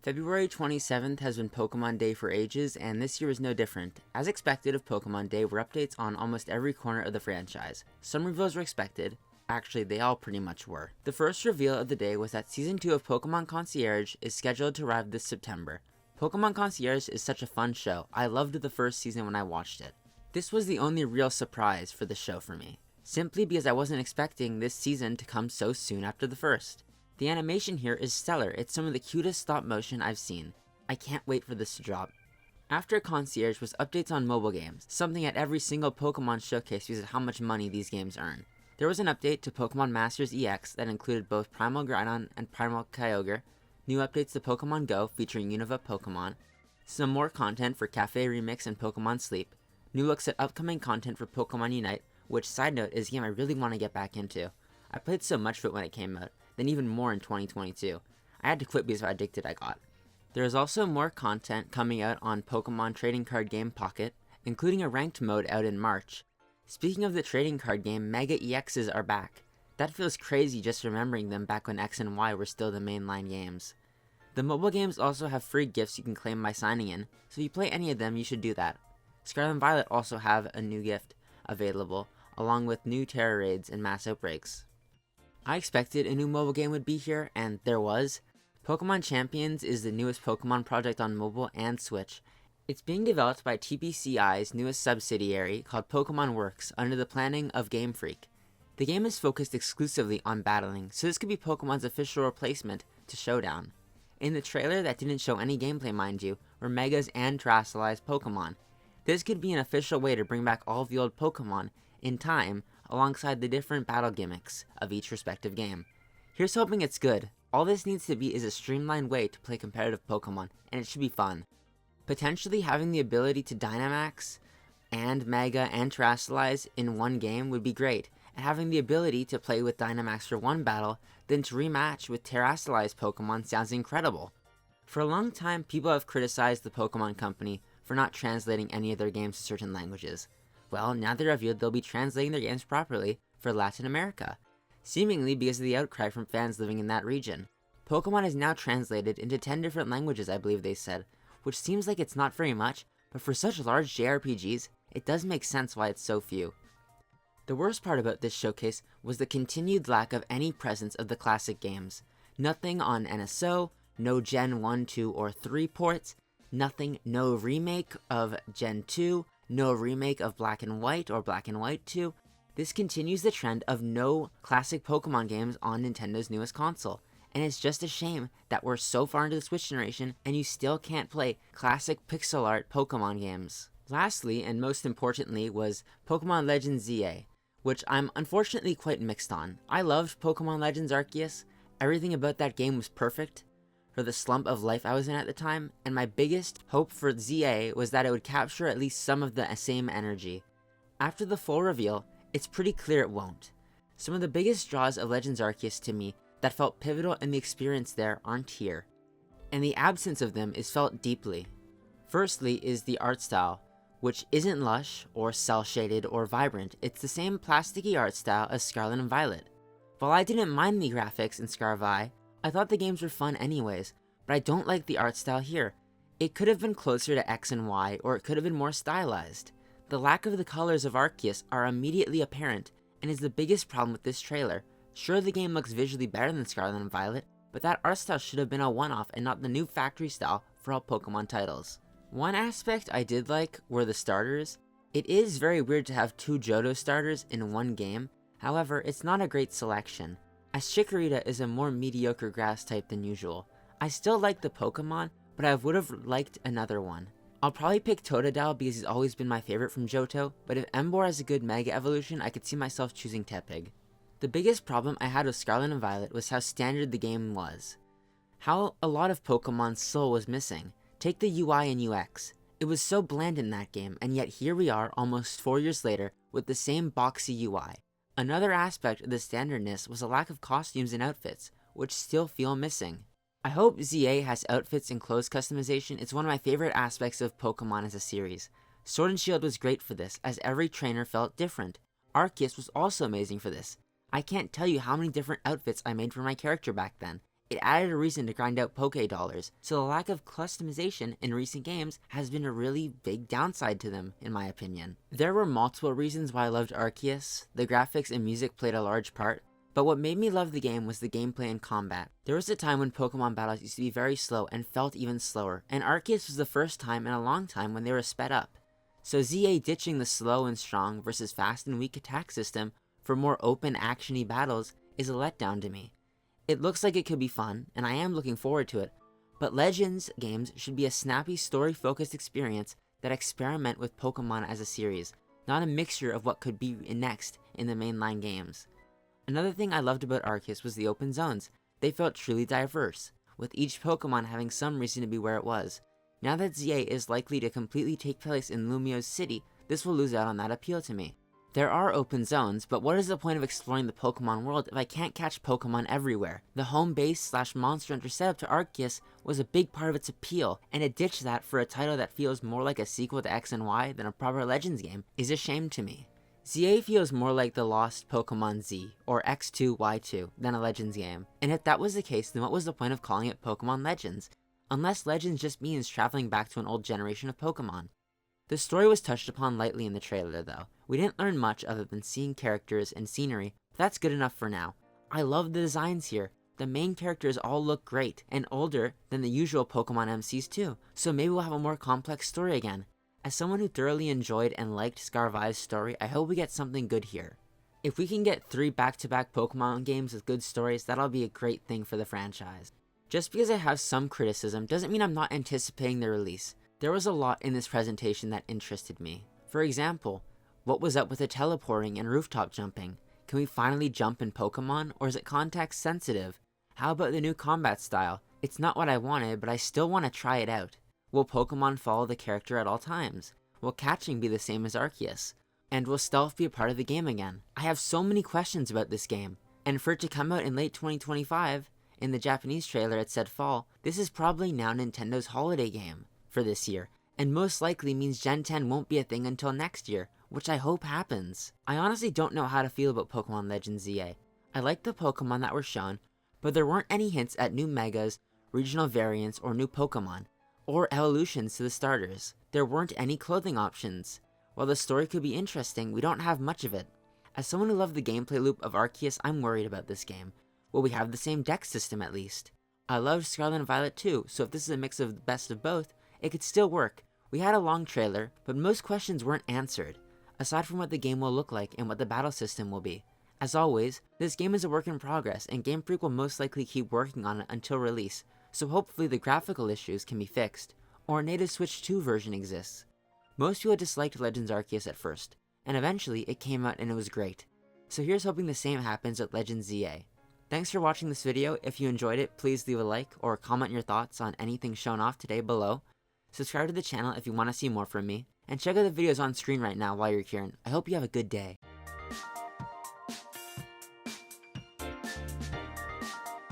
February 27th has been Pokemon Day for ages, and this year is no different. As expected of Pokemon Day were updates on almost every corner of the franchise. Some reveals were expected. Actually, they all pretty much were. The first reveal of the day was that Season 2 of Pokemon Concierge is scheduled to arrive this September. Pokemon Concierge is such a fun show. I loved the first season when I watched it. This was the only real surprise for the show for me, simply because I wasn't expecting this season to come so soon after the first. The animation here is stellar. It's some of the cutest stop motion I've seen. I can't wait for this to drop. After Concierge was updates on mobile games, something at every single Pokemon showcase because of how much money these games earn. There was an update to Pokemon Masters EX that included both Primal Groudon and Primal Kyogre, new updates to Pokemon Go featuring Unova Pokemon, some more content for Cafe Remix and Pokemon Sleep, new looks at upcoming content for Pokemon Unite, which, side note, is a game I really want to get back into. I played so much of it when it came out, then even more in 2022. I had to quit because of how addicted I got. There is also more content coming out on Pokemon trading card game Pocket, including a ranked mode out in March. Speaking of the trading card game, Mega EXs are back. That feels crazy just remembering them back when X and Y were still the mainline games. The mobile games also have free gifts you can claim by signing in, so if you play any of them, you should do that. Scarlet and Violet also have a new gift available, along with new Terror Raids and Mass Outbreaks. I expected a new mobile game would be here, and there was. Pokemon Champions is the newest Pokemon project on mobile and Switch. It's being developed by TPCI's newest subsidiary called Pokemon Works under the planning of Game Freak. The game is focused exclusively on battling, so this could be Pokemon's official replacement to Showdown. In the trailer that didn't show any gameplay, mind you, were Megas and Terastallized Pokemon. This could be an official way to bring back all of the old Pokemon in time alongside the different battle gimmicks of each respective game. Here's hoping it's good. All this needs to be is a streamlined way to play competitive Pokemon, and it should be fun. Potentially having the ability to Dynamax and Mega and Terastallize in one game would be great, and having the ability to play with Dynamax for one battle, then to rematch with Terastallized Pokemon sounds incredible. For a long time, people have criticized the Pokemon Company for not translating any of their games to certain languages. Well, now they revealed they'll be translating their games properly for Latin America, seemingly because of the outcry from fans living in that region. Pokemon is now translated into 10 different languages, I believe they said, which seems like it's not very much, but for such large JRPGs, it does make sense why it's so few. The worst part about this showcase was the continued lack of any presence of the classic games. Nothing on NSO, no Gen 1, 2, or 3 ports, nothing, no remake of Gen 2, no remake of Black and White or Black and White 2. This continues the trend of no classic Pokemon games on Nintendo's newest console, and it's just a shame that we're so far into the Switch generation and you still can't play classic pixel art Pokemon games. Lastly, and most importantly, was Pokémon Legends ZA, which I'm unfortunately quite mixed on. I loved Pokémon Legends Arceus. Everything about that game was perfect for the slump of life I was in at the time, and my biggest hope for ZA was that it would capture at least some of the same energy. After the full reveal, it's pretty clear it won't. Some of the biggest draws of Legends Arceus to me that felt pivotal in the experience there aren't here, and the absence of them is felt deeply. Firstly is the art style, which isn't lush or cel-shaded or vibrant. It's the same plasticky art style as Scarlet and Violet. While I didn't mind the graphics in Scarvi, I thought the games were fun anyways, but I don't like the art style here. It could have been closer to X and Y, or it could have been more stylized. The lack of the colors of Arceus are immediately apparent, and is the biggest problem with this trailer. Sure, the game looks visually better than Scarlet and Violet, but that art style should have been a one-off and not the new factory style for all Pokemon titles. One aspect I did like were the starters. It is very weird to have 2 Johto starters in one game, however, it's not a great selection, as Chikorita is a more mediocre grass type than usual. I still like the Pokemon, but I would have liked another one. I'll probably pick Totodile because he's always been my favorite from Johto, but if Emboar has a good Mega Evolution, I could see myself choosing Tepig. The biggest problem I had with Scarlet and Violet was how standard the game was. How a lot of Pokemon's soul was missing. Take the UI and UX. It was so bland in that game, and yet here we are almost 4 years later with the same boxy UI. Another aspect of the standardness was a lack of costumes and outfits, which still feel missing. I hope ZA has outfits and clothes customization. It's one of my favorite aspects of Pokemon as a series. Sword and Shield was great for this, as every trainer felt different. Arceus was also amazing for this. I can't tell you how many different outfits I made for my character back then. It added a reason to grind out Poke Dollars, so the lack of customization in recent games has been a really big downside to them, in my opinion. There were multiple reasons why I loved Arceus. The graphics and music played a large part, but what made me love the game was the gameplay and combat. There was a time when Pokemon battles used to be very slow and felt even slower, and Arceus was the first time in a long time when they were sped up. So ZA ditching the slow and strong versus fast and weak attack system for more open actiony battles is a letdown to me. It looks like it could be fun, and I am looking forward to it, but Legends games should be a snappy story-focused experience that experiment with Pokemon as a series, not a mixture of what could be next in the mainline games. Another thing I loved about Arceus was the open zones. They felt truly diverse, with each Pokemon having some reason to be where it was. Now that ZA is likely to completely take place in Lumio's city, this will lose out on that appeal to me. There are open zones, but what is the point of exploring the Pokemon world if I can't catch Pokemon everywhere? The home base / Monster Hunter setup to Arceus was a big part of its appeal, and to ditch that for a title that feels more like a sequel to X and Y than a proper Legends game is a shame to me. ZA feels more like the lost Pokemon Z, or X2, Y2, than a Legends game, and if that was the case, then what was the point of calling it Pokemon Legends? Unless Legends just means traveling back to an old generation of Pokemon. The story was touched upon lightly in the trailer though. We didn't learn much other than seeing characters and scenery, but that's good enough for now. I love the designs here. The main characters all look great, and older than the usual Pokemon MCs too, so maybe we'll have a more complex story again. As someone who thoroughly enjoyed and liked Scarvi's story, I hope we get something good here. If we can get 3 back-to-back Pokemon games with good stories, that'll be a great thing for the franchise. Just because I have some criticism doesn't mean I'm not anticipating the release. There was a lot in this presentation that interested me. For example, what was up with the teleporting and rooftop jumping? Can we finally jump in Pokemon, or is it context sensitive? How about the new combat style? It's not what I wanted, but I still want to try it out. Will Pokemon follow the character at all times? Will catching be the same as Arceus? And will stealth be a part of the game again? I have so many questions about this game, and for it to come out in late 2025, in the Japanese trailer it said fall, this is probably now Nintendo's holiday game for this year, and most likely means Gen 10 won't be a thing until next year, which I hope happens. I honestly don't know how to feel about Pokemon Legends ZA. I liked the Pokemon that were shown, but there weren't any hints at new Megas, regional variants, or new Pokemon, or evolutions to the starters. There weren't any clothing options. While the story could be interesting, we don't have much of it. As someone who loved the gameplay loop of Arceus, I'm worried about this game. Will we have the same deck system at least? I loved Scarlet and Violet too, so if this is a mix of the best of both, it could still work. We had a long trailer, but most questions weren't answered, aside from what the game will look like and what the battle system will be. As always, this game is a work in progress, and Game Freak will most likely keep working on it until release, so hopefully the graphical issues can be fixed, or a native Switch 2 version exists. Most people disliked Legends Arceus at first, and eventually it came out and it was great. So here's hoping the same happens with Legends ZA. Thanks for watching this video. If you enjoyed it, please leave a like or comment your thoughts on anything shown off today below. Subscribe to the channel if you want to see more from me, and check out the videos on screen right now while you're here. I hope you have a good day.